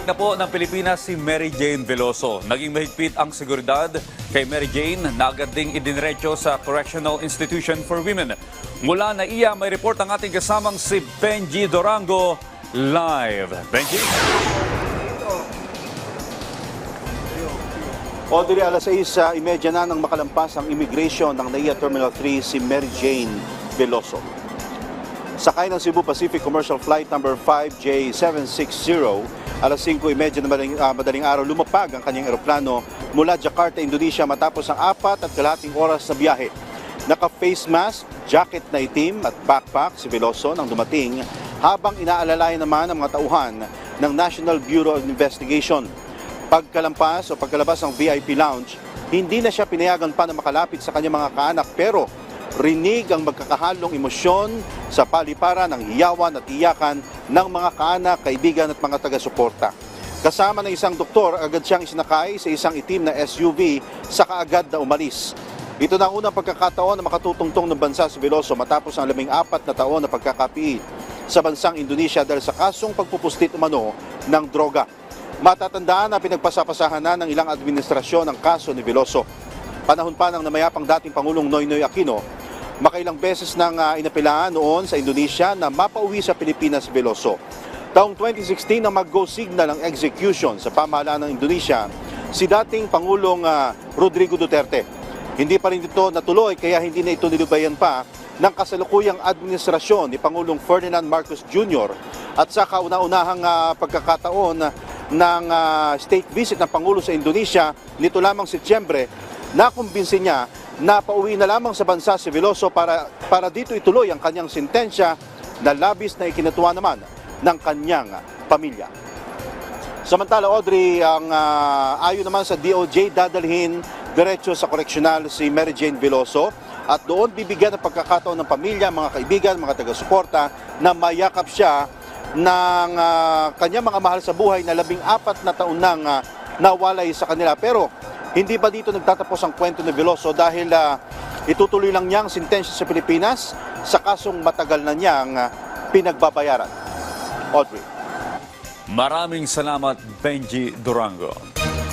Na po ng Pilipinas si Mary Jane Veloso. Naging mahigpit ang seguridad kay Mary Jane na agad ding idiniretso sa Correctional Institution for Women. Mula na iya, may report ang ating kasamang si Benji Dorango live. Benji? Audrey, alas 6:30 na nang makalampas ang immigration ng NAIA Terminal 3 si Mary Jane Veloso. Sakay ng Cebu Pacific Commercial Flight number 5J760, alas 5:30 na madaling araw lumapag ang kanyang eroplano mula Jakarta, Indonesia matapos ang 4.5 oras na biyahe. Naka-face mask, jacket na itim at backpack si Veloso nang dumating habang inaalalayan naman ang mga tauhan ng National Bureau of Investigation. Pagkalabas ng VIP lounge, hindi na siya pinayagan pa na makalapit sa kanyang mga kaanak pero rinig ang magkakahalong emosyon sa paliparan ng hiyawan at iyakan ng mga kaanak, kaibigan at mga taga-suporta. Kasama ng isang doktor, agad siyang isinakay sa isang itim na SUV sa kaagad na umalis. Ito na ang unang pagkakataon na makatutungtong ng bansa si Veloso matapos ang 14 na taon na pagkakapiit sa bansang Indonesia dahil sa kasong pagpupuslit umano ng droga. Matatandaan na pinagpasapasahan na ng ilang administrasyon ang kaso ni Veloso. Panahon pa ng namayapang dating Pangulong Noynoy Aquino, makailang beses nang inapilaan noon sa Indonesia na mapauwi sa Pilipinas si Veloso. Taong 2016 na mag-go signal ang execution sa pamahalaan ng Indonesia si dating Pangulong Rodrigo Duterte. Hindi pa rin ito natuloy kaya hindi na ito nilubayan pa ng kasalukuyang administrasyon ni Pangulong Ferdinand Marcos Jr. at sa kauna-unahang pagkakataon ng state visit ng Pangulo sa Indonesia nito lamang Setyembre, nakumbinsi niya na pauwi na lamang sa bansa si Veloso para dito ituloy ang kanyang sentensya na labis na ikinatuwa naman ng kanyang pamilya. Samantala, Audrey, ang ayon naman sa DOJ, dadalhin diretso sa koreksyonal si Mary Jane Veloso at doon bibigyan ng pagkakataon ng pamilya, mga kaibigan, mga taga-suporta na mayakap siya ng kanyang mga mahal sa buhay na 14 na taon nang nawalay sa kanila. Pero hindi ba dito nagtatapos ang kwento ni Veloso dahil itutuloy lang niya ang sentensya sa Pilipinas sa kasong matagal na niyang pinagbabayaran. Audrey. Maraming salamat, Benji Dorango.